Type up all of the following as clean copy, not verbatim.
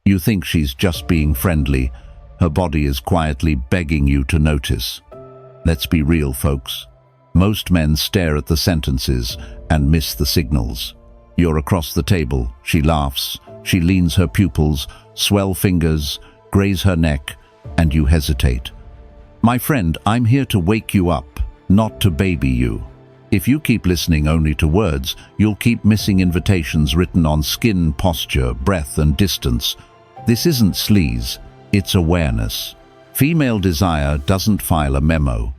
You think she's just being friendly. Her body is quietly begging you to notice. Let's be real, folks. Most men stare at the sentences and miss the signals. You're across the table. She laughs. She leans her pupils, swell fingers, graze her neck, and you hesitate. My friend, I'm here to wake you up, not to baby you. If you keep listening only to words, you'll keep missing invitations written on skin, posture, breath, and distance. This isn't sleaze, it's awareness. Female desire doesn't file a memo.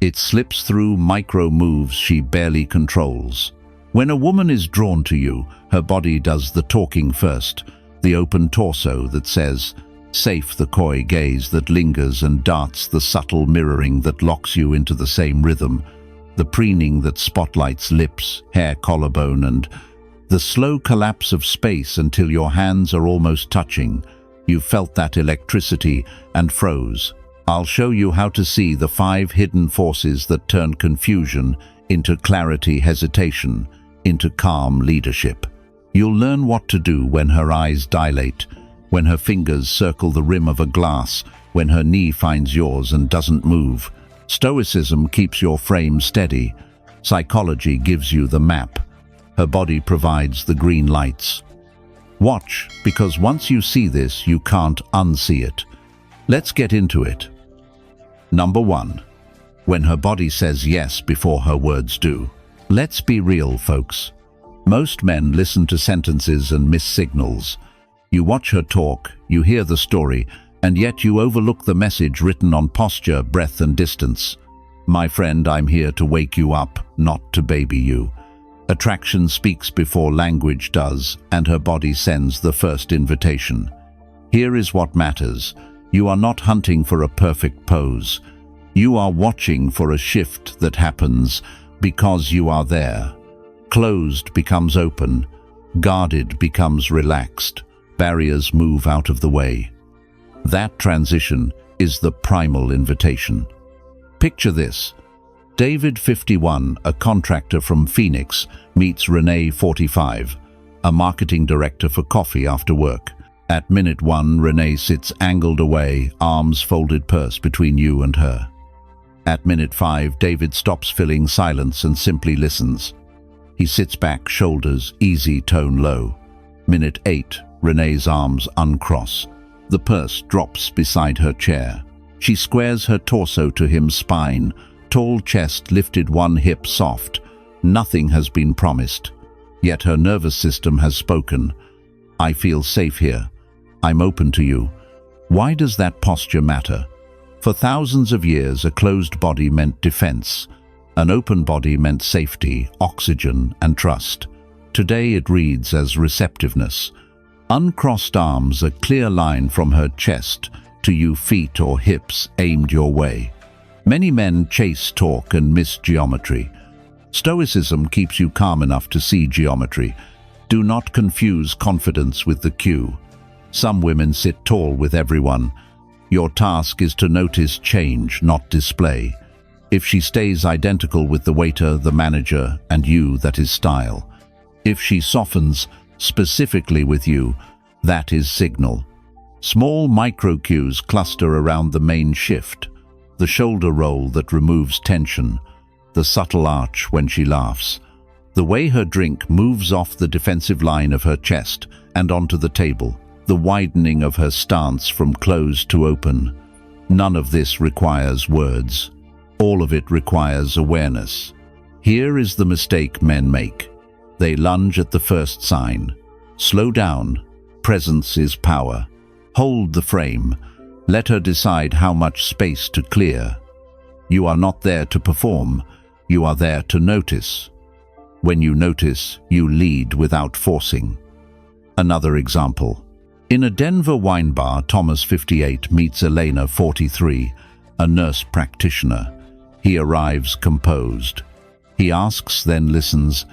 It slips through micro moves she barely controls. When a woman is drawn to you, her body does the talking first, the open torso that says, safe, the coy gaze that lingers and darts, the subtle mirroring that locks you into the same rhythm, the preening that spotlights lips, hair, collarbone, and the slow collapse of space until your hands are almost touching. You felt that electricity and froze. I'll show you how to see the 5 hidden forces that turn confusion into clarity, hesitation, into calm leadership. You'll learn what to do when her eyes dilate, when her fingers circle the rim of a glass, when her knee finds yours and doesn't move. Stoicism keeps your frame steady. Psychology gives you the map. Her body provides the green lights. Watch, because once you see this, you can't unsee it. Let's get into it. Number 1. When her body says yes before her words do. Let's be real, folks. Most men listen to sentences and miss signals. You watch her talk, you hear the story, and yet you overlook the message written on posture, breath, and distance. My friend, I'm here to wake you up, not to baby you. Attraction speaks before language does, and her body sends the first invitation. Here is what matters. You are not hunting for a perfect pose. You are watching for a shift that happens because you are there. Closed becomes open. Guarded becomes relaxed. Barriers move out of the way. That transition is the primal invitation. Picture this. David, 51, a contractor from Phoenix, meets Renee, 45, a marketing director for coffee after work. At minute 1, Renee sits angled away, arms folded, purse between you and her. At minute 5, David stops filling silence and simply listens. He sits back, shoulders easy, tone low. Minute 8, Renee's arms uncross. The purse drops beside her chair. She squares her torso to him, spine, tall chest lifted, one hip soft. Nothing has been promised. Yet her nervous system has spoken. I feel safe here. I'm open to you. Why does that posture matter? For thousands of years, a closed body meant defense. An open body meant safety, oxygen, and trust. Today it reads as receptiveness. Uncrossed arms, a clear line from her chest to you, feet or hips aimed your way. Many men chase talk and miss geometry. Stoicism keeps you calm enough to see geometry. Do not confuse confidence with the cue. Some women sit tall with everyone. Your task is to notice change, not display. If she stays identical with the waiter, the manager, and you, that is style. If she softens specifically with you, that is signal. Small micro cues cluster around the main shift. The shoulder roll that removes tension, the subtle arch when she laughs, the way her drink moves off the defensive line of her chest and onto the table, the widening of her stance from closed to open. None of this requires words. All of it requires awareness. Here is the mistake men make. They lunge at the first sign. Slow down. Presence is power. Hold the frame. Let her decide how much space to clear. You are not there to perform. You are there to notice. When you notice, you lead without forcing. Another example. In a Denver wine bar, Thomas, 58, meets Elena, 43, a nurse practitioner. He arrives composed. He asks, then listens.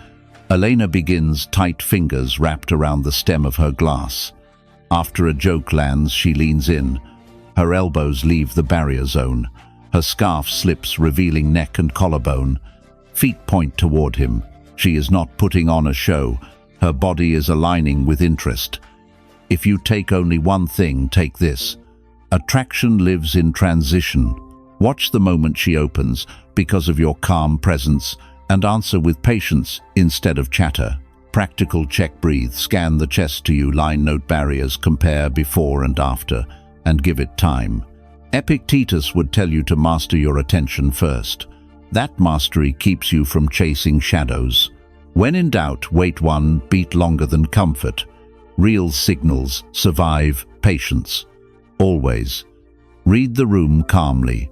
Elena begins, tight fingers wrapped around the stem of her glass. After a joke lands, she leans in. Her elbows leave the barrier zone. Her scarf slips, revealing neck and collarbone. Feet point toward him. She is not putting on a show. Her body is aligning with interest. If you take only one thing, take this. Attraction lives in transition. Watch the moment she opens because of your calm presence and answer with patience instead of chatter. Practical check, breathe, scan the chest to you, line note barriers, compare before and after, and give it time. Epictetus would tell you to master your attention first. That mastery keeps you from chasing shadows. When in doubt, wait one beat longer than comfort. Real signals survive patience. Always. Read the room calmly.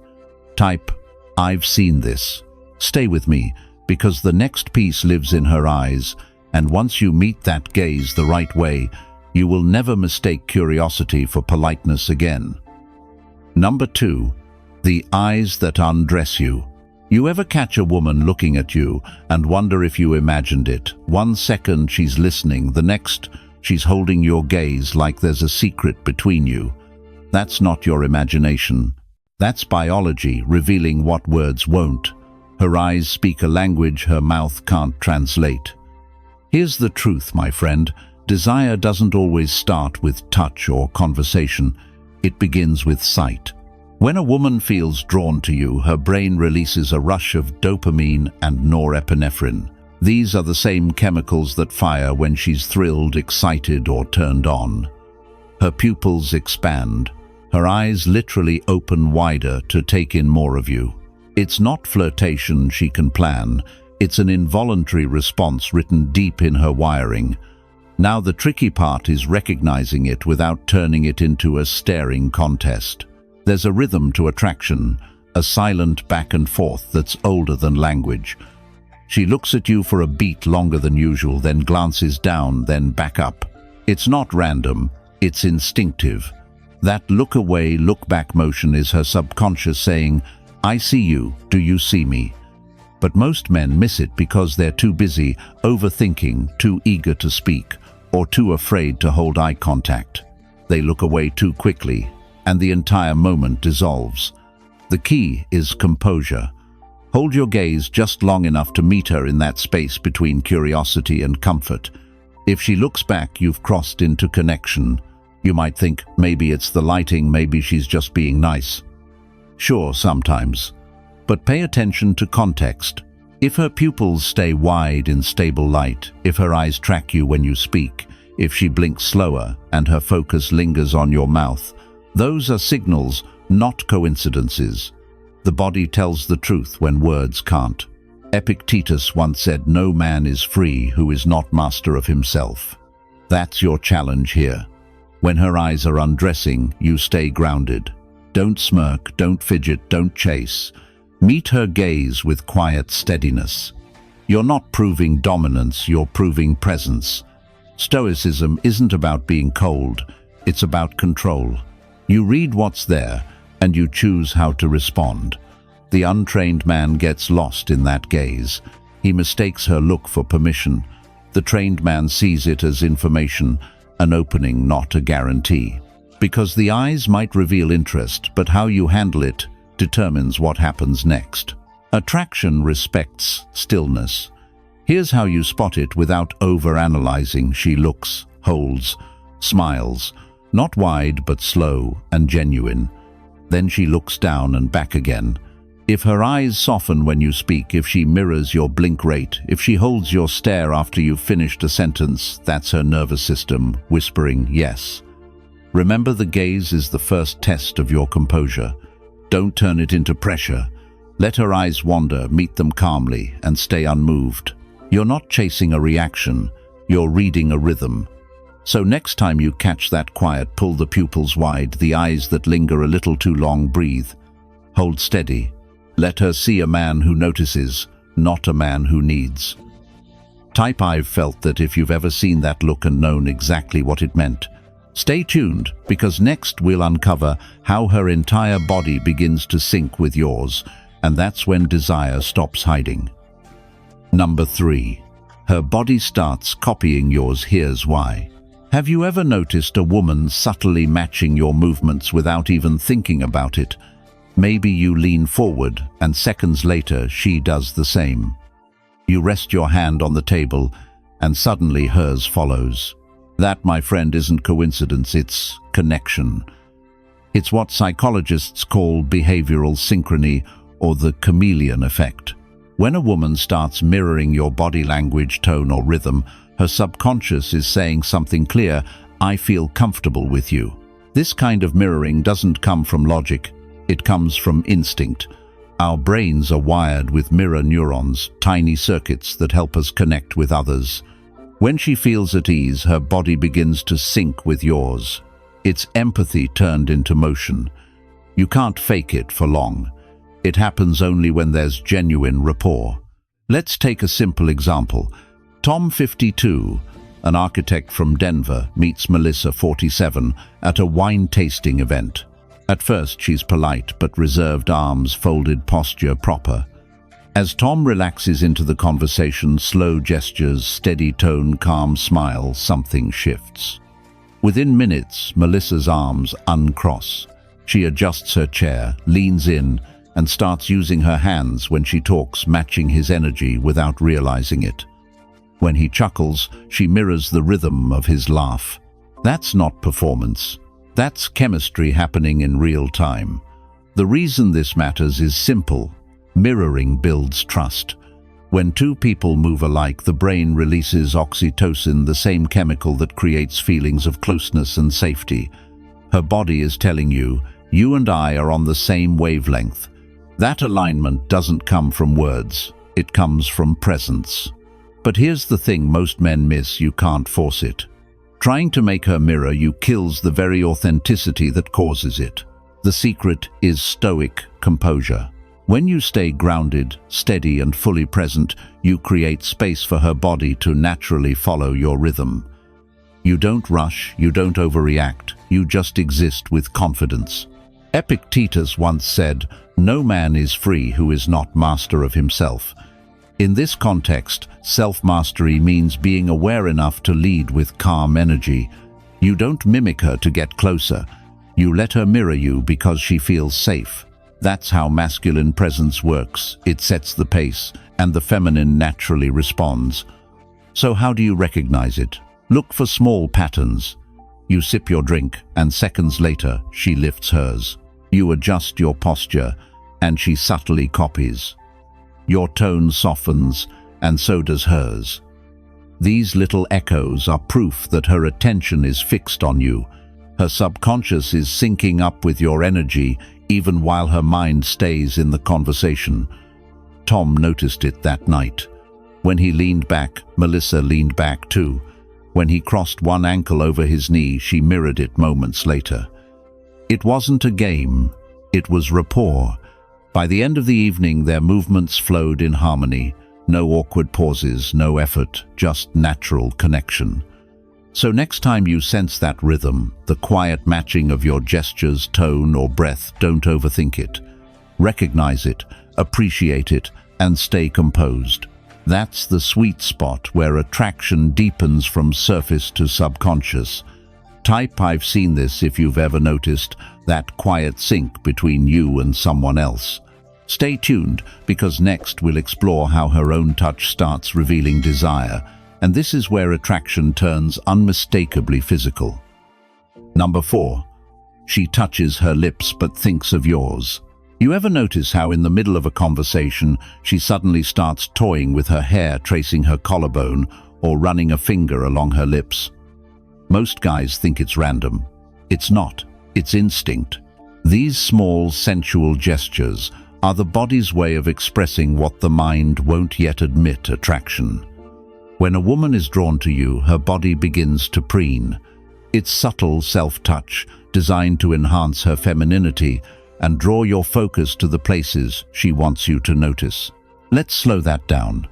Type, "I've seen this." Stay with me, because the next piece lives in her eyes, and once you meet that gaze the right way, you will never mistake curiosity for politeness again. Number 2. The eyes that undress you. You ever catch a woman looking at you and wonder if you imagined it? 1 second she's listening, the next she's holding your gaze like there's a secret between you. That's not your imagination. That's biology revealing what words won't. Her eyes speak a language her mouth can't translate. Here's the truth, my friend. Desire doesn't always start with touch or conversation. It begins with sight. When a woman feels drawn to you, her brain releases a rush of dopamine and norepinephrine. These are the same chemicals that fire when she's thrilled, excited, or turned on. Her pupils expand. Her eyes literally open wider to take in more of you. It's not flirtation she can plan. It's an involuntary response written deep in her wiring. Now the tricky part is recognizing it without turning it into a staring contest. There's a rhythm to attraction, a silent back and forth that's older than language. She looks at you for a beat longer than usual, then glances down, then back up. It's not random, it's instinctive. That look away, look back motion is her subconscious saying, "I see you, do you see me?" But most men miss it because they're too busy, overthinking, too eager to speak, or too afraid to hold eye contact. They look away too quickly, and the entire moment dissolves. The key is composure. Hold your gaze just long enough to meet her in that space between curiosity and comfort. If she looks back, you've crossed into connection. You might think, maybe it's the lighting, maybe she's just being nice. Sure, sometimes. But pay attention to context. If her pupils stay wide in stable light, if her eyes track you when you speak, if she blinks slower and her focus lingers on your mouth, those are signals, not coincidences. The body tells the truth when words can't. Epictetus once said, "No man is free who is not master of himself." That's your challenge here. When her eyes are undressing, you stay grounded. Don't smirk, don't fidget, don't chase. Meet her gaze with quiet steadiness. You're not proving dominance, you're proving presence. Stoicism isn't about being cold, it's about control. You read what's there, and you choose how to respond. The untrained man gets lost in that gaze. He mistakes her look for permission. The trained man sees it as information, an opening, not a guarantee. Because the eyes might reveal interest, but how you handle it determines what happens next. Attraction respects stillness. Here's how you spot it without overanalyzing. She looks, holds, smiles, not wide but slow and genuine. Then she looks down and back again. If her eyes soften when you speak, if she mirrors your blink rate, if she holds your stare after you've finished a sentence, that's her nervous system whispering yes. Remember, the gaze is the first test of your composure. Don't turn it into pressure. Let her eyes wander, meet them calmly, and stay unmoved. You're not chasing a reaction, you're reading a rhythm. So next time you catch that quiet, pull the pupils wide, the eyes that linger a little too long, breathe. Hold steady. Let her see a man who notices, not a man who needs. Type "I've felt that" if you've ever seen that look and known exactly what it meant. Stay tuned, because next we'll uncover how her entire body begins to sync with yours, and that's when desire stops hiding. Number 3. Her body starts copying yours. Here's why. Have you ever noticed a woman subtly matching your movements without even thinking about it? Maybe you lean forward, and seconds later she does the same. You rest your hand on the table, and suddenly hers follows. That, my friend, isn't coincidence, it's connection. It's what psychologists call behavioral synchrony, or the chameleon effect. When a woman starts mirroring your body language, tone, or rhythm, her subconscious is saying something clear: I feel comfortable with you. This kind of mirroring doesn't come from logic, it comes from instinct. Our brains are wired with mirror neurons, tiny circuits that help us connect with others. When she feels at ease, her body begins to sync with yours. It's empathy turned into motion. You can't fake it for long. It happens only when there's genuine rapport. Let's take a simple example. Tom, 52, an architect from Denver, meets Melissa, 47, at a wine tasting event. At first, she's polite but reserved, arms folded, posture proper. As Tom relaxes into the conversation, slow gestures, steady tone, calm smile, something shifts. Within minutes, Melissa's arms uncross. She adjusts her chair, leans in, and starts using her hands when she talks, matching his energy without realizing it. When he chuckles, she mirrors the rhythm of his laugh. That's not performance. That's chemistry happening in real time. The reason this matters is simple. Mirroring builds trust. When two people move alike, the brain releases oxytocin, the same chemical that creates feelings of closeness and safety. Her body is telling you, you and I are on the same wavelength. That alignment doesn't come from words, it comes from presence. But here's the thing most men miss: you can't force it. Trying to make her mirror you kills the very authenticity that causes it. The secret is Stoic composure. When you stay grounded, steady, and fully present, you create space for her body to naturally follow your rhythm. You don't rush, you don't overreact, you just exist with confidence. Epictetus once said, "No man is free who is not master of himself." In this context, self-mastery means being aware enough to lead with calm energy. You don't mimic her to get closer. You let her mirror you because she feels safe. That's how masculine presence works. It sets the pace, and the feminine naturally responds. So how do you recognize it? Look for small patterns. You sip your drink, and seconds later, she lifts hers. You adjust your posture, and she subtly copies. Your tone softens, and so does hers. These little echoes are proof that her attention is fixed on you. Her subconscious is syncing up with your energy, even while her mind stays in the conversation. Tom noticed it that night. When he leaned back, Melissa leaned back too. When he crossed one ankle over his knee, she mirrored it moments later. It wasn't a game, it was rapport. By the end of the evening, their movements flowed in harmony. No awkward pauses, no effort, just natural connection. So next time you sense that rhythm, the quiet matching of your gestures, tone, or breath, don't overthink it. Recognize it, appreciate it, and stay composed. That's the sweet spot where attraction deepens from surface to subconscious. I've seen this if you've ever noticed that quiet sync between you and someone else. Stay tuned, because next we'll explore how her own touch starts revealing desire, and this is where attraction turns unmistakably physical. Number 4. She touches her lips but thinks of yours. You ever notice how in the middle of a conversation, she suddenly starts toying with her hair, tracing her collarbone, or running a finger along her lips? Most guys think it's random. It's not. It's instinct. These small, sensual gestures are the body's way of expressing what the mind won't yet admit: attraction. When a woman is drawn to you, her body begins to preen. It's subtle self-touch, designed to enhance her femininity and draw your focus to the places she wants you to notice. Let's slow that down.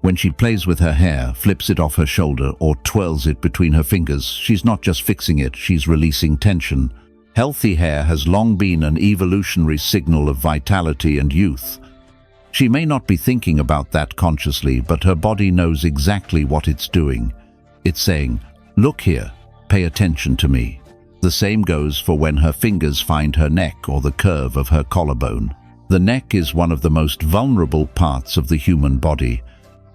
When she plays with her hair, flips it off her shoulder, or twirls it between her fingers, she's not just fixing it, she's releasing tension. Healthy hair has long been an evolutionary signal of vitality and youth. She may not be thinking about that consciously, but her body knows exactly what it's doing. It's saying, "Look here, pay attention to me." The same goes for when her fingers find her neck or the curve of her collarbone. The neck is one of the most vulnerable parts of the human body.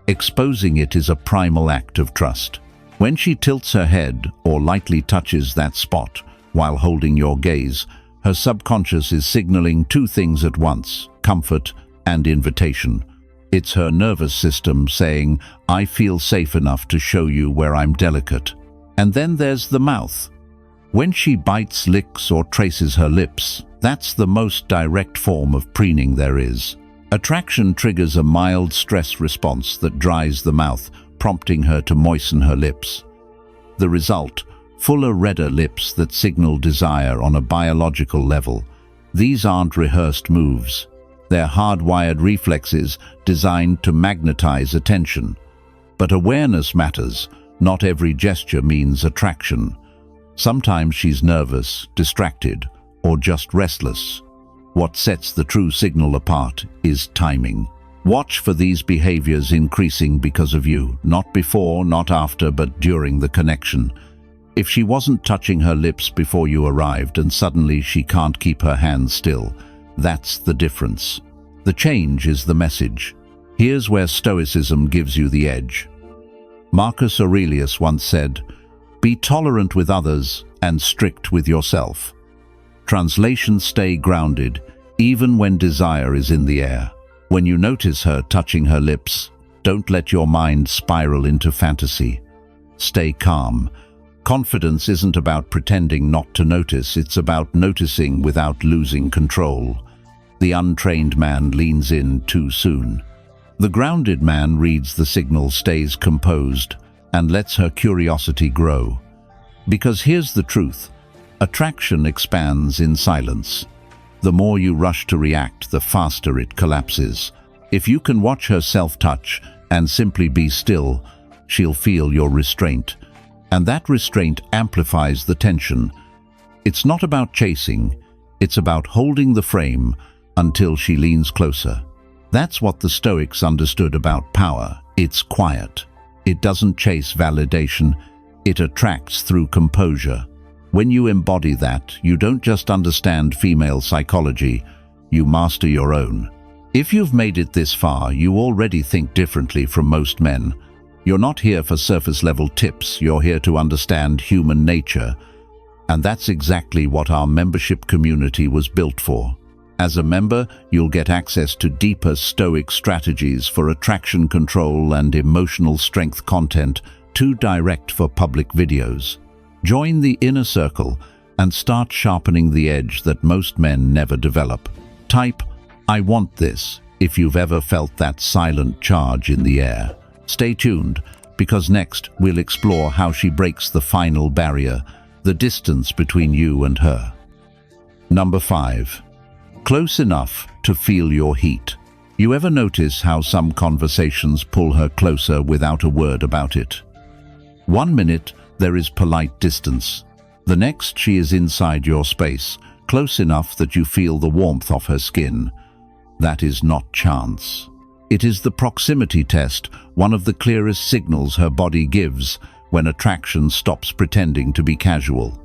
Exposing it is a primal act of trust. When she tilts her head or lightly touches that spot while holding your gaze, her subconscious is signaling two things at once: comfort and invitation. It's her nervous system saying, I feel safe enough to show you where I'm delicate. And then there's the mouth. When she bites, licks, or traces her lips, that's the most direct form of preening there is. Attraction triggers a mild stress response that dries the mouth, prompting her to moisten her lips. The result: fuller, redder lips that signal desire on a biological level. These aren't rehearsed moves. They're hardwired reflexes designed to magnetize attention. But awareness matters. Not every gesture means attraction. Sometimes she's nervous, distracted, or just restless. What sets the true signal apart is timing. Watch for these behaviors increasing because of you, not before, not after, but during the connection. If she wasn't touching her lips before you arrived and suddenly she can't keep her hands still, that's the difference. The change is the message. Here's where Stoicism gives you the edge. Marcus Aurelius once said, "Be tolerant with others and strict with yourself." Translation: stay grounded, even when desire is in the air. When you notice her touching her lips, don't let your mind spiral into fantasy. Stay calm. Confidence isn't about pretending not to notice, it's about noticing without losing control. The untrained man leans in too soon. The grounded man reads the signal, stays composed, and lets her curiosity grow. Because here's the truth: attraction expands in silence. The more you rush to react, the faster it collapses. If you can watch her self-touch and simply be still, she'll feel your restraint. And that restraint amplifies the tension. It's not about chasing, it's about holding the frame until she leans closer. That's what the Stoics understood about power. It's quiet. It doesn't chase validation, it attracts through composure. When you embody that, you don't just understand female psychology, you master your own. If you've made it this far, you already think differently from most men. You're not here for surface-level tips, you're here to understand human nature. And that's exactly what our membership community was built for. As a member, you'll get access to deeper Stoic strategies for attraction control and emotional strength content, too direct for public videos. Join the inner circle and start sharpening the edge that most men never develop. Type, "I want this," if you've ever felt that silent charge in the air. Stay tuned, because next we'll explore how she breaks the final barrier, the distance between you and her. Number 5. Close enough to feel your heat. You ever notice how some conversations pull her closer without a word about it? 1 minute, there is polite distance. The next, she is inside your space, close enough that you feel the warmth of her skin. That is not chance. It is the proximity test, one of the clearest signals her body gives when attraction stops pretending to be casual.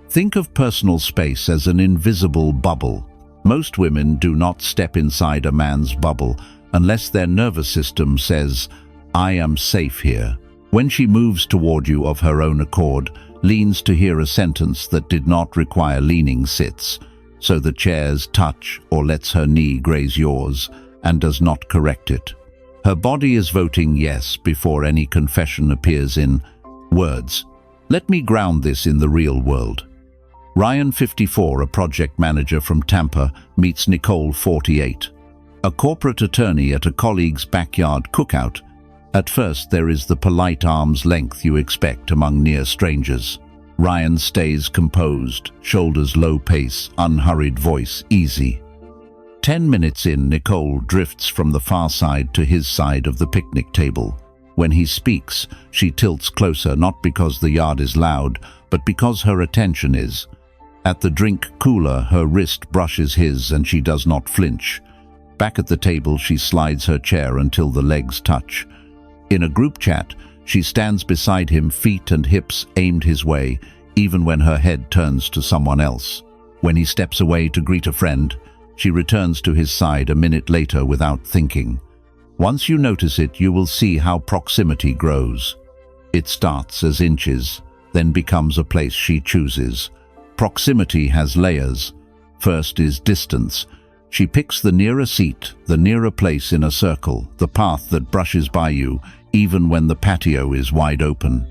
Think of personal space as an invisible bubble. Most women do not step inside a man's bubble unless their nervous system says, "I am safe here." When she moves toward you of her own accord, leans to hear a sentence that did not require leaning, sits, so the chair's touch, or lets her knee graze yours, and does not correct it. Her body is voting yes before any confession appears in words. Let me ground this in the real world. Ryan, 54, a project manager from Tampa, meets Nicole, 48, a corporate attorney at a colleague's backyard cookout. At first, there is the polite arm's length you expect among near strangers. Ryan stays composed, shoulders low, pace, unhurried, voice easy. 10 minutes in, Nicole drifts from the far side to his side of the picnic table. When he speaks, she tilts closer, not because the yard is loud, but because her attention is. At the drink cooler, her wrist brushes his and she does not flinch. Back at the table, she slides her chair until the legs touch. In a group chat, she stands beside him, feet and hips aimed his way, even when her head turns to someone else. When he steps away to greet a friend, she returns to his side a minute later without thinking. Once you notice it, you will see how proximity grows. It starts as inches, then becomes a place she chooses. Proximity has layers. First is distance. She picks the nearer seat, the nearer place in a circle, the path that brushes by you, even when the patio is wide open.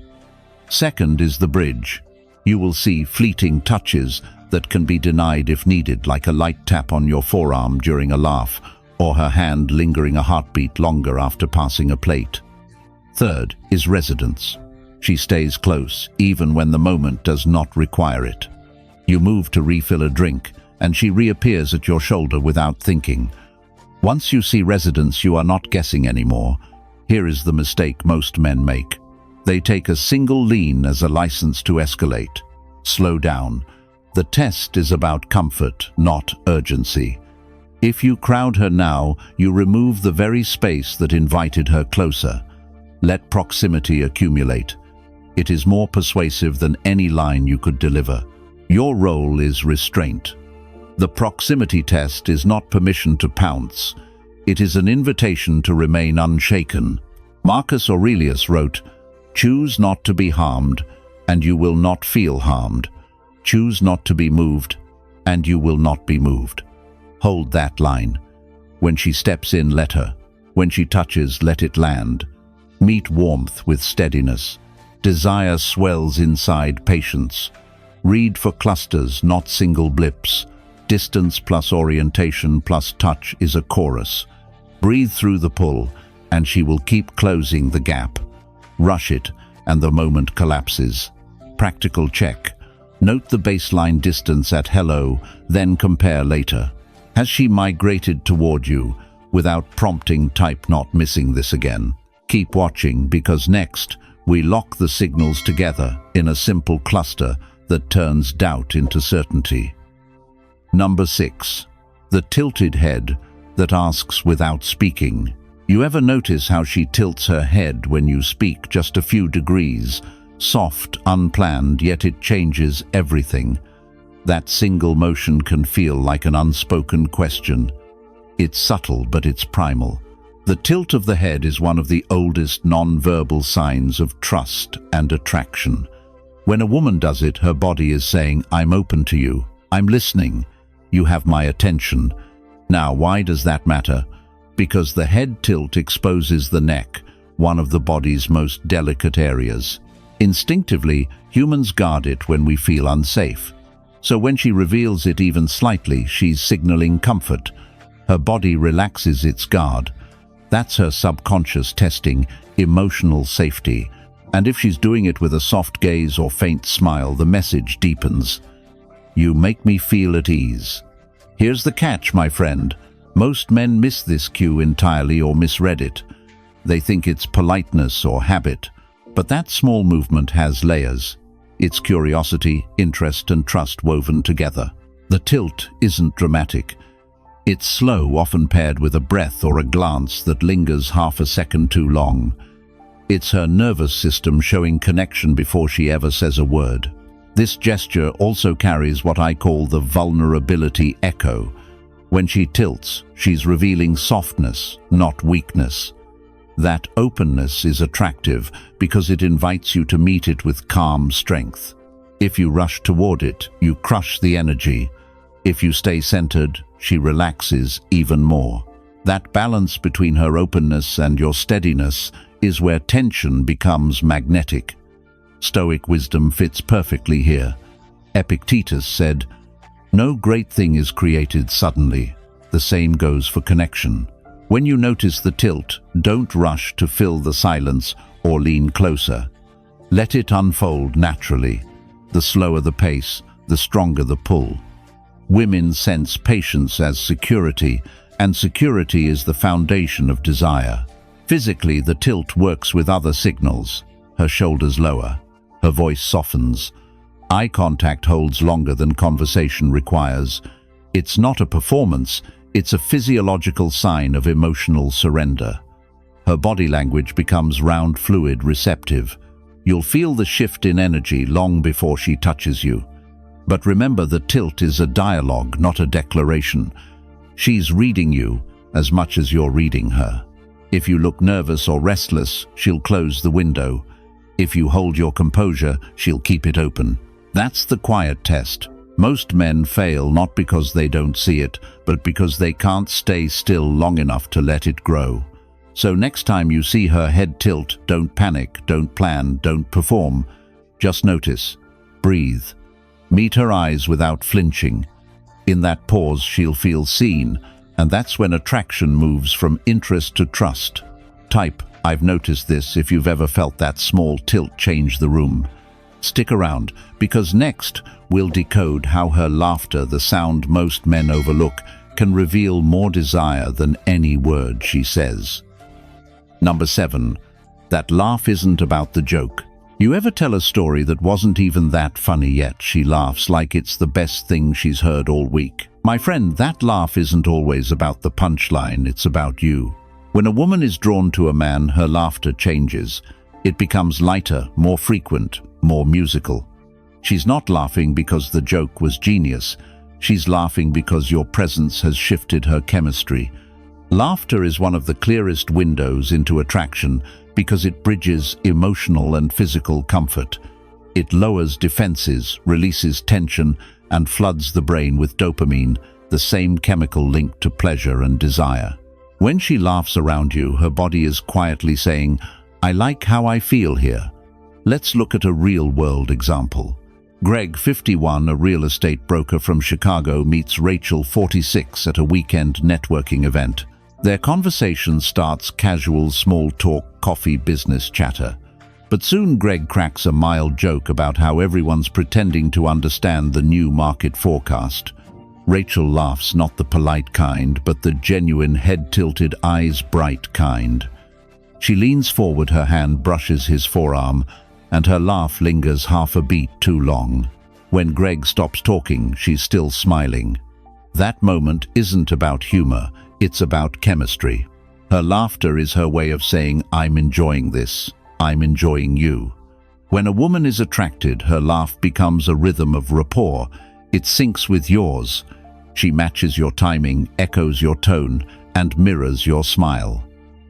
Second is the bridge. You will see fleeting touches that can be denied if needed, like a light tap on your forearm during a laugh, or her hand lingering a heartbeat longer after passing a plate. Third is residence. She stays close, even when the moment does not require it. You move to refill a drink, and she reappears at your shoulder without thinking. Once you see residence, you are not guessing anymore. Here is the mistake most men make. They take a single lean as a license to escalate. Slow down. The test is about comfort, not urgency. If you crowd her now, you remove the very space that invited her closer. Let proximity accumulate. It is more persuasive than any line you could deliver. Your role is restraint. The proximity test is not permission to pounce. It is an invitation to remain unshaken. Marcus Aurelius wrote, "Choose not to be harmed, and you will not feel harmed. Choose not to be moved, and you will not be moved." Hold that line. When she steps in, let her. When she touches, let it land. Meet warmth with steadiness. Desire swells inside patience. Read for clusters, not single blips. Distance plus orientation plus touch is a chorus. Breathe through the pull, and she will keep closing the gap. Rush it, and the moment collapses. Practical check. Note the baseline distance at hello, then compare later. Has she migrated toward you? Without prompting, type "not missing this again." Keep watching, because next, we lock the signals together in a simple cluster that turns doubt into certainty. Number 6. The tilted head that asks without speaking. You ever notice how she tilts her head when you speak just a few degrees? Soft, unplanned, yet it changes everything. That single motion can feel like an unspoken question. It's subtle, but it's primal. The tilt of the head is one of the oldest non-verbal signs of trust and attraction. When a woman does it, her body is saying, "I'm open to you. I'm listening. You have my attention." Now, why does that matter? Because the head tilt exposes the neck, one of the body's most delicate areas. Instinctively, humans guard it when we feel unsafe. So when she reveals it even slightly, she's signaling comfort. Her body relaxes its guard. That's her subconscious testing emotional safety. And if she's doing it with a soft gaze or faint smile, the message deepens. You make me feel at ease. Here's the catch, my friend. Most men miss this cue entirely or misread it. They think it's politeness or habit. But that small movement has layers. It's curiosity, interest, and trust woven together. The tilt isn't dramatic. It's slow, often paired with a breath or a glance that lingers half a second too long. It's her nervous system showing connection before she ever says a word. This gesture also carries what I call the vulnerability echo. When she tilts, she's revealing softness, not weakness. That openness is attractive because it invites you to meet it with calm strength. If you rush toward it, you crush the energy. If you stay centered, she relaxes even more. That balance between her openness and your steadiness is where tension becomes magnetic. Stoic wisdom fits perfectly here. Epictetus said, "No great thing is created suddenly. The same goes for connection." When you notice the tilt, don't rush to fill the silence or lean closer. Let it unfold naturally. The slower the pace, the stronger the pull. Women sense patience as security, and security is the foundation of desire. Physically, the tilt works with other signals. Her shoulders lower. Her voice softens. Eye contact holds longer than conversation requires. It's not a performance. It's a physiological sign of emotional surrender. Her body language becomes round, fluid, receptive. You'll feel the shift in energy long before she touches you. But remember, the tilt is a dialogue, not a declaration. She's reading you as much as you're reading her. If you look nervous or restless, she'll close the window. If you hold your composure, she'll keep it open. That's the quiet test. Most men fail not because they don't see it, but because they can't stay still long enough to let it grow. So next time you see her head tilt, don't panic, don't plan, don't perform. Just notice. Breathe. Meet her eyes without flinching. In that pause, she'll feel seen, and that's when attraction moves from interest to trust. Type, "I've noticed this," if you've ever felt that small tilt change the room. Stick around, because next we'll decode how her laughter, the sound most men overlook, can reveal more desire than any word she says. Number 7. That laugh isn't about the joke. You ever tell a story that wasn't even that funny yet she laughs like it's the best thing she's heard all week? My friend, that laugh isn't always about the punchline, it's about you. When a woman is drawn to a man, her laughter changes. It becomes lighter, more frequent, more musical. She's not laughing because the joke was genius. She's laughing because your presence has shifted her chemistry. Laughter is one of the clearest windows into attraction because it bridges emotional and physical comfort. It lowers defenses, releases tension, and floods the brain with dopamine, the same chemical linked to pleasure and desire. When she laughs around you, her body is quietly saying, "I like how I feel here." Let's look at a real-world example. Greg, 51, a real estate broker from Chicago, meets Rachel, 46, at a weekend networking event. Their conversation starts casual small talk, coffee, business chatter. But soon Greg cracks a mild joke about how everyone's pretending to understand the new market forecast. Rachel laughs, not the polite kind, but the genuine head-tilted, eyes-bright kind. She leans forward, her hand brushes his forearm, and her laugh lingers half a beat too long. When Greg stops talking, she's still smiling. That moment isn't about humor, it's about chemistry. Her laughter is her way of saying, "I'm enjoying this, I'm enjoying you." When a woman is attracted, her laugh becomes a rhythm of rapport. It syncs with yours. She matches your timing, echoes your tone, and mirrors your smile.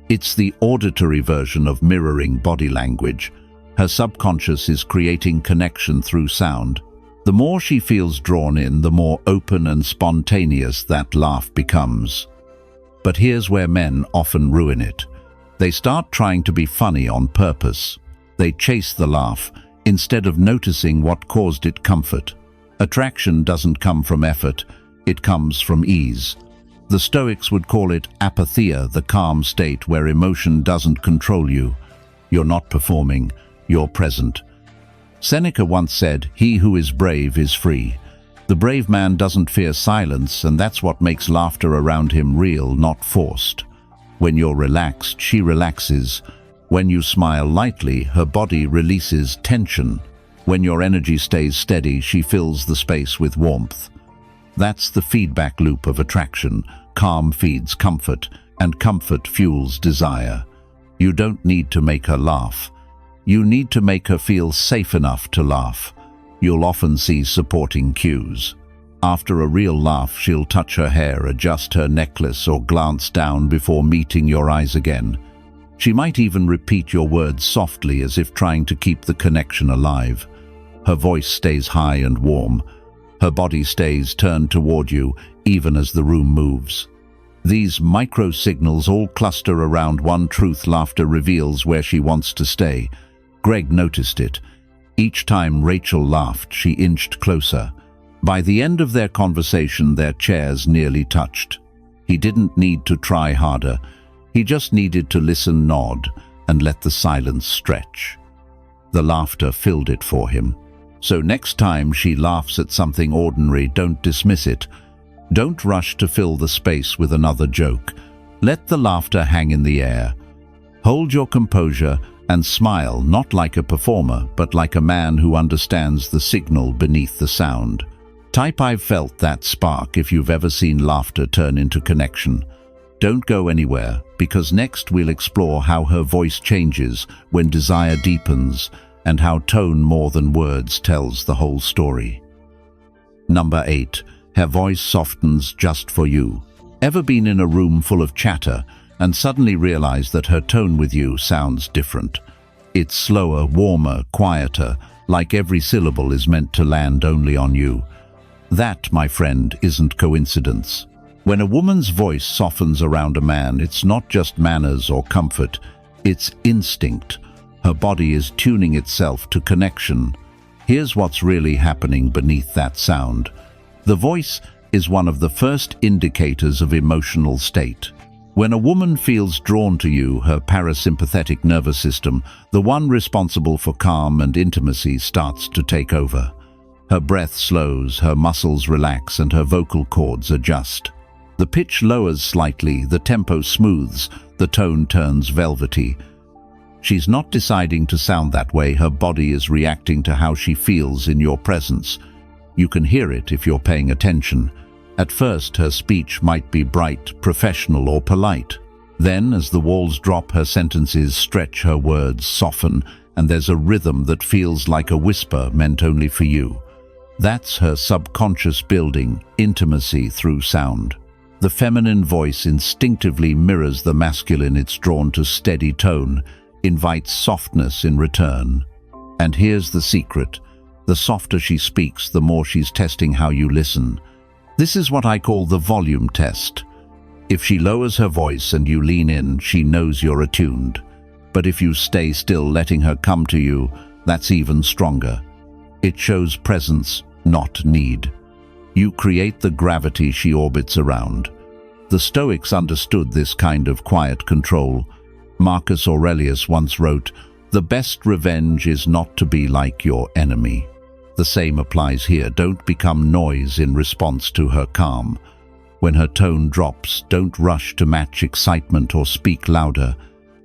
It's the auditory version of mirroring body language. Her subconscious is creating connection through sound. The more she feels drawn in, the more open and spontaneous that laugh becomes. But here's where men often ruin it. They start trying to be funny on purpose. They chase the laugh, instead of noticing what caused it comfort. Attraction doesn't come from effort, it comes from ease. The Stoics would call it apatheia, the calm state where emotion doesn't control you. You're not performing, you're present. Seneca once said, "He who is brave is free." The brave man doesn't fear silence, and that's what makes laughter around him real, not forced. When you're relaxed, she relaxes. When you smile lightly, her body releases tension. When your energy stays steady, she fills the space with warmth. That's the feedback loop of attraction. Calm feeds comfort, and comfort fuels desire. You don't need to make her laugh. You need to make her feel safe enough to laugh. You'll often see supporting cues. After a real laugh, she'll touch her hair, adjust her necklace, or glance down before meeting your eyes again. She might even repeat your words softly, as if trying to keep the connection alive. Her voice stays high and warm. Her body stays turned toward you, even as the room moves. These micro-signals all cluster around one truth. Laughter reveals where she wants to stay. Greg noticed it. Each time Rachel laughed, she inched closer. By the end of their conversation, their chairs nearly touched. He didn't need to try harder. He just needed to listen, nod, and let the silence stretch. The laughter filled it for him. So next time she laughs at something ordinary, don't dismiss it. Don't rush to fill the space with another joke. Let the laughter hang in the air. Hold your composure and smile, not like a performer, but like a man who understands the signal beneath the sound. Type "I've felt that spark" if you've ever seen laughter turn into connection. Don't go anywhere, because next we'll explore how her voice changes when desire deepens, and how tone more than words tells the whole story. Number 8. Her voice softens just for you. Ever been in a room full of chatter and suddenly realize that her tone with you sounds different? It's slower, warmer, quieter, like every syllable is meant to land only on you. That, my friend, isn't coincidence. When a woman's voice softens around a man, it's not just manners or comfort, it's instinct. Her body is tuning itself to connection. Here's what's really happening beneath that sound. The voice is one of the first indicators of emotional state. When a woman feels drawn to you, her parasympathetic nervous system, the one responsible for calm and intimacy, starts to take over. Her breath slows, her muscles relax, and her vocal cords adjust. The pitch lowers slightly, the tempo smooths, the tone turns velvety. She's not deciding to sound that way, her body is reacting to how she feels in your presence. You can hear it if you're paying attention. At first, her speech might be bright, professional, or polite. Then, as the walls drop, her sentences stretch, her words soften, and there's a rhythm that feels like a whisper meant only for you. That's her subconscious building intimacy through sound. The feminine voice instinctively mirrors the masculine. It's drawn to steady tone, invites softness in return. And here's the secret. The softer she speaks, the more she's testing how you listen. This is what I call the volume test. If she lowers her voice and you lean in, she knows you're attuned. But if you stay still, letting her come to you, that's even stronger. It shows presence, not need. You create the gravity she orbits around. The Stoics understood this kind of quiet control. Marcus Aurelius once wrote, "The best revenge is not to be like your enemy." The same applies here. Don't become noise in response to her calm. When her tone drops, don't rush to match excitement or speak louder.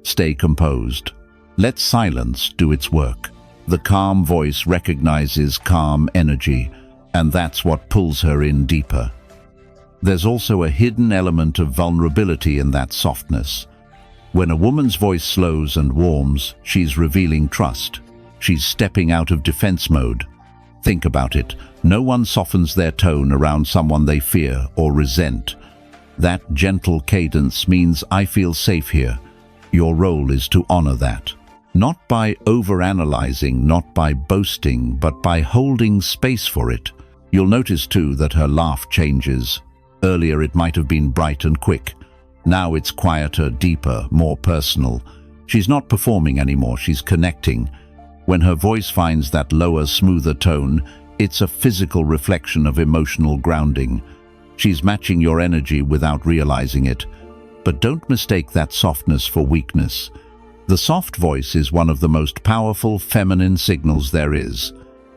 Stay composed. Let silence do its work. The calm voice recognizes calm energy, and that's what pulls her in deeper. There's also a hidden element of vulnerability in that softness. When a woman's voice slows and warms, she's revealing trust. She's stepping out of defense mode. Think about it. No one softens their tone around someone they fear or resent. That gentle cadence means, "I feel safe here." Your role is to honor that. Not by overanalyzing, not by boasting, but by holding space for it. You'll notice too that her laugh changes. Earlier it might have been bright and quick. Now it's quieter, deeper, more personal. She's not performing anymore, she's connecting. When her voice finds that lower, smoother tone, it's a physical reflection of emotional grounding. She's matching your energy without realizing it. But don't mistake that softness for weakness. The soft voice is one of the most powerful feminine signals there is.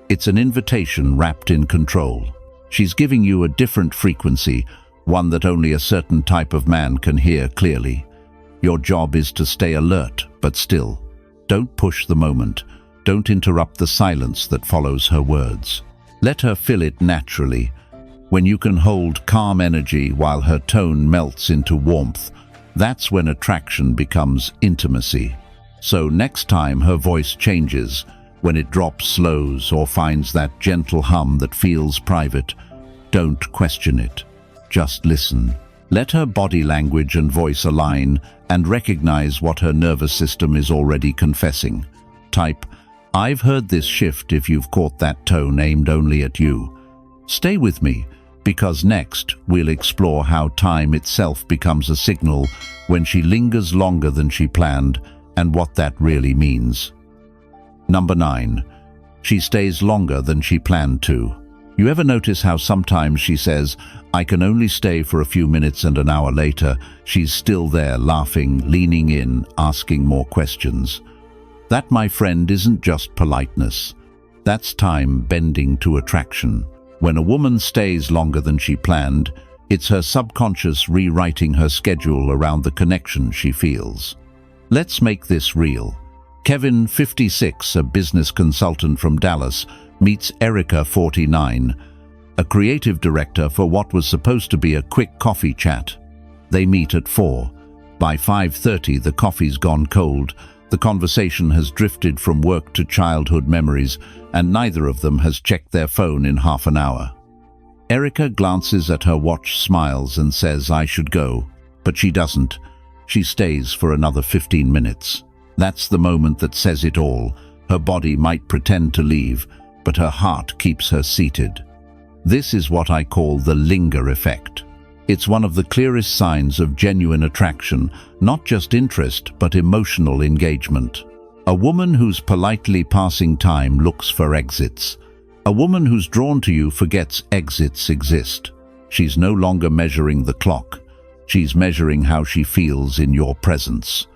It's an invitation wrapped in control. She's giving you a different frequency, one that only a certain type of man can hear clearly. Your job is to stay alert, but still. Don't push the moment. Don't interrupt the silence that follows her words. Let her fill it naturally. When you can hold calm energy while her tone melts into warmth, that's when attraction becomes intimacy. So next time her voice changes, when it drops, slows, or finds that gentle hum that feels private, don't question it. Just listen. Let her body language and voice align and recognize what her nervous system is already confessing. Type, "I've heard this shift," if you've caught that tone aimed only at you. Stay with me, because next we'll explore how time itself becomes a signal when she lingers longer than she planned, and what that really means. Number 9. She stays longer than she planned to. You ever notice how sometimes she says, "I can only stay for a few minutes," and an hour later, she's still there, laughing, leaning in, asking more questions? That, my friend, isn't just politeness. That's time bending to attraction. When a woman stays longer than she planned, it's her subconscious rewriting her schedule around the connection she feels. Let's make this real. Kevin, 56, a business consultant from Dallas, meets Erica, 49, a creative director, for what was supposed to be a quick coffee chat. They meet at 4. By 5:30, the coffee's gone cold. The conversation has drifted from work to childhood memories, and neither of them has checked their phone in half an hour. Erica glances at her watch, smiles, and says, "I should go." But she doesn't. She stays for another 15 minutes. That's the moment that says it all. Her body might pretend to leave, but her heart keeps her seated. This is what I call the linger effect. It's one of the clearest signs of genuine attraction, not just interest, but emotional engagement. A woman who's politely passing time looks for exits. A woman who's drawn to you forgets exits exist. She's no longer measuring the clock. She's measuring how she feels in your presence.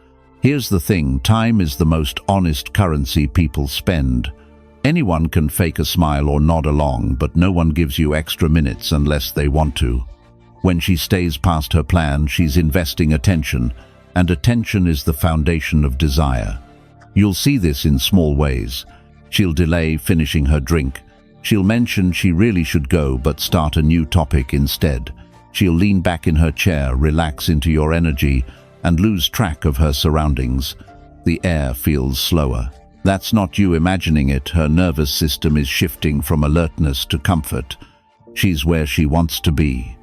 Here's the thing, time is the most honest currency people spend. Anyone can fake a smile or nod along, but no one gives you extra minutes unless they want to. When she stays past her plan, she's investing attention, and attention is the foundation of desire. You'll see this in small ways. She'll delay finishing her drink. She'll mention she really should go but start a new topic instead. She'll lean back in her chair, relax into your energy, and lose track of her surroundings. The air feels slower. That's not you imagining it. Her nervous system is shifting from alertness to comfort. She's where she wants to be.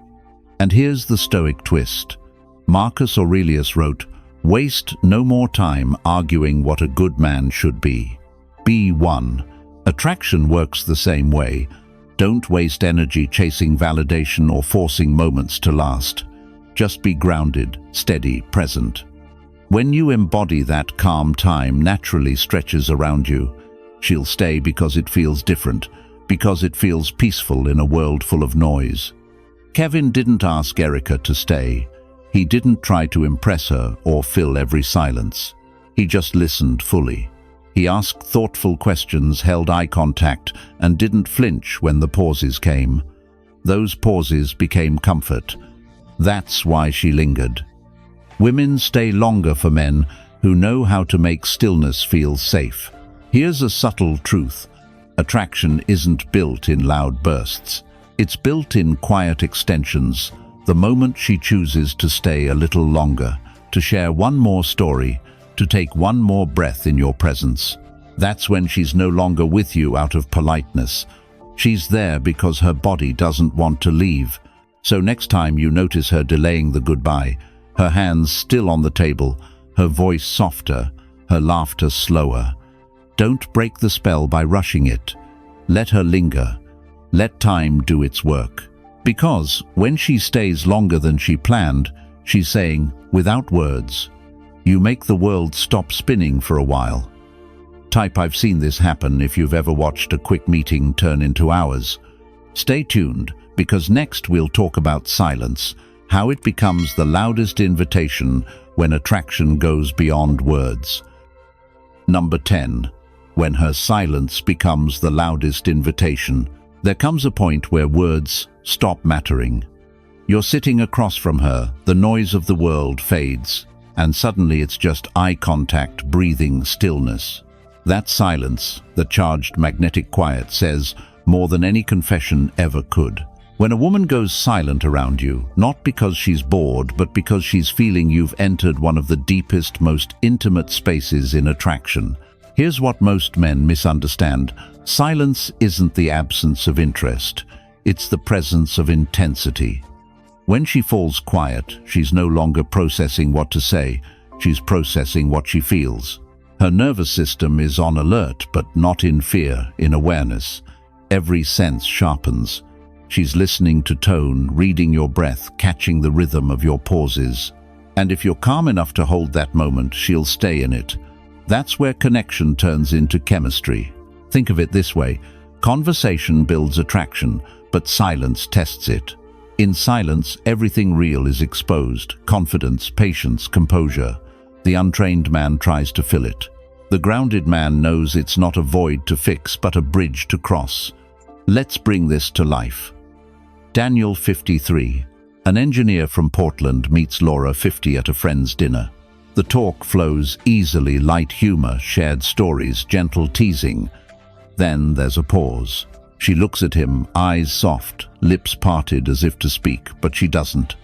And here's the Stoic twist. Marcus Aurelius wrote, "Waste no more time arguing what a good man should be. Be one." Attraction works the same way. Don't waste energy chasing validation or forcing moments to last. Just be grounded, steady, present. When you embody that, calm time naturally stretches around you. She'll stay because it feels different, because it feels peaceful in a world full of noise. Kevin didn't ask Erica to stay. He didn't try to impress her or fill every silence. He just listened fully. He asked thoughtful questions, held eye contact, and didn't flinch when the pauses came. Those pauses became comfort. That's why she lingered. Women stay longer for men who know how to make stillness feel safe. Here's a subtle truth. Attraction isn't built in loud bursts. It's built in quiet extensions. The moment she chooses to stay a little longer, to share one more story, to take one more breath in your presence, that's when she's no longer with you out of politeness. She's there because her body doesn't want to leave. So next time you notice her delaying the goodbye, her hands still on the table, her voice softer, her laughter slower, don't break the spell by rushing it. Let her linger. Let time do its work. Because when she stays longer than she planned, she's saying, without words, you make the world stop spinning for a while. Type "I've seen this happen" if you've ever watched a quick meeting turn into hours. Stay tuned, because next we'll talk about silence, how it becomes the loudest invitation when attraction goes beyond words. Number 10. When her silence becomes the loudest invitation. There comes a point where words stop mattering. You're sitting across from her, the noise of the world fades, and suddenly it's just eye contact, breathing, stillness. That silence, the charged magnetic quiet, says more than any confession ever could. When a woman goes silent around you, not because she's bored, but because she's feeling you've entered one of the deepest, most intimate spaces in attraction. Here's what most men misunderstand. Silence isn't the absence of interest. It's the presence of intensity. When she falls quiet, she's no longer processing what to say. She's processing what she feels. Her nervous system is on alert, but not in fear, in awareness. Every sense sharpens. She's listening to tone, reading your breath, catching the rhythm of your pauses. And if you're calm enough to hold that moment, she'll stay in it. That's where connection turns into chemistry. Think of it this way. Conversation builds attraction, but silence tests it. In silence, everything real is exposed. Confidence, patience, composure. The untrained man tries to fill it. The grounded man knows it's not a void to fix, but a bridge to cross. Let's bring this to life. Daniel, 53. An engineer from Portland meets Laura, 50, at a friend's dinner. The talk flows easily, light humor, shared stories, gentle teasing. Then there's a pause. She looks at him, eyes soft, lips parted as if to speak, but she doesn't.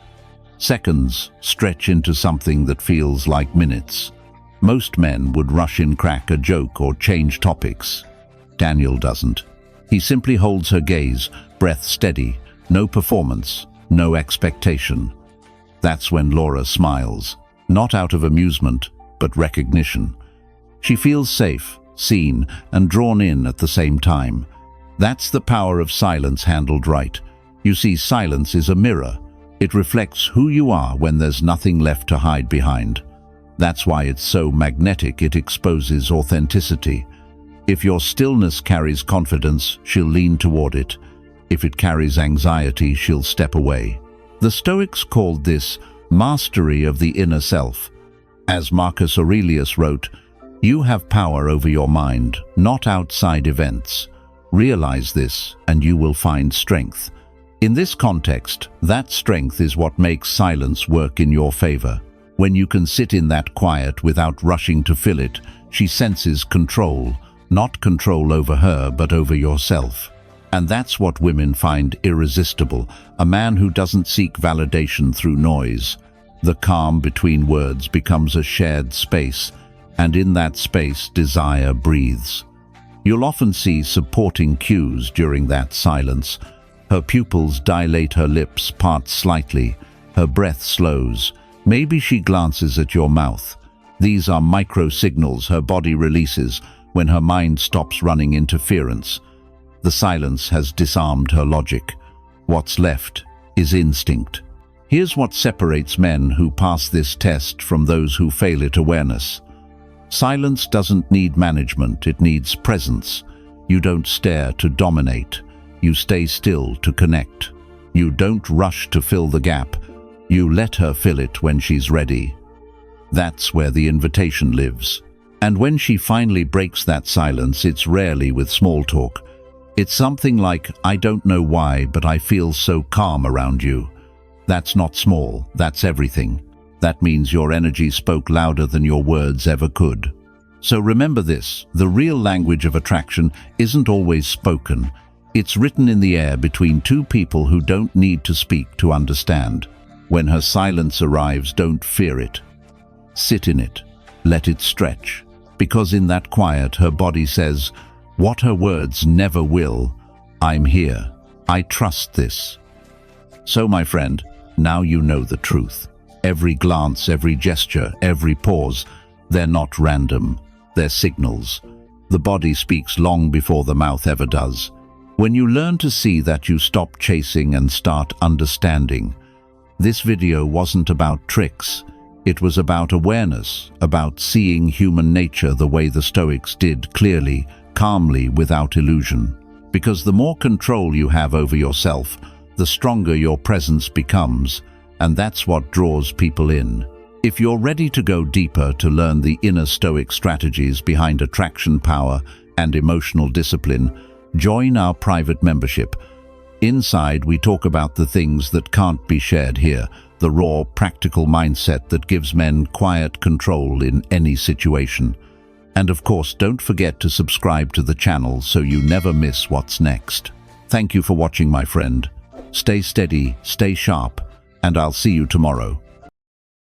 Seconds stretch into something that feels like minutes. Most men would rush in, crack a joke, or change topics. Daniel doesn't. He simply holds her gaze, breath steady, no performance, no expectation. That's when Laura smiles, not out of amusement, but recognition. She feels safe, seen, and drawn in at the same time. That's the power of silence handled right. You see, silence is a mirror. It reflects who you are when there's nothing left to hide behind. That's why it's so magnetic. It exposes authenticity. If your stillness carries confidence, she'll lean toward it. If it carries anxiety, she'll step away. The Stoics called this mastery of the inner self. As Marcus Aurelius wrote, "You have power over your mind, not outside events. Realize this, and you will find strength." In this context, that strength is what makes silence work in your favor. When you can sit in that quiet without rushing to fill it, she senses control, not control over her, but over yourself. And that's what women find irresistible, a man who doesn't seek validation through noise. The calm between words becomes a shared space, and in that space, desire breathes. You'll often see supporting cues during that silence. Her pupils dilate, her lips part slightly, her breath slows. Maybe she glances at your mouth. These are micro-signals her body releases when her mind stops running interference. The silence has disarmed her logic. What's left is instinct. Here's what separates men who pass this test from those who fail it: awareness. Silence doesn't need management, it needs presence. You don't stare to dominate. You stay still to connect. You don't rush to fill the gap. You let her fill it when she's ready. That's where the invitation lives. And when she finally breaks that silence, it's rarely with small talk. It's something like, "I don't know why, but I feel so calm around you." That's not small, that's everything. That means your energy spoke louder than your words ever could. So remember this, the real language of attraction isn't always spoken. It's written in the air between two people who don't need to speak to understand. When her silence arrives, don't fear it. Sit in it. Let it stretch. Because in that quiet, her body says, what her words never will, "I'm here. I trust this." So, my friend, now you know the truth. Every glance, every gesture, every pause, they're not random. They're signals. The body speaks long before the mouth ever does. When you learn to see that, you stop chasing and start understanding. This video wasn't about tricks. It was about awareness, about seeing human nature the way the Stoics did, clearly, calmly, without illusion. Because the more control you have over yourself, the stronger your presence becomes, and that's what draws people in. If you're ready to go deeper to learn the inner Stoic strategies behind attraction power and emotional discipline, join our private membership. Inside, we talk about the things that can't be shared here, the raw, practical mindset that gives men quiet control in any situation. And of course, don't forget to subscribe to the channel so you never miss what's next. Thank you for watching, my friend. Stay steady, stay sharp, and I'll see you tomorrow.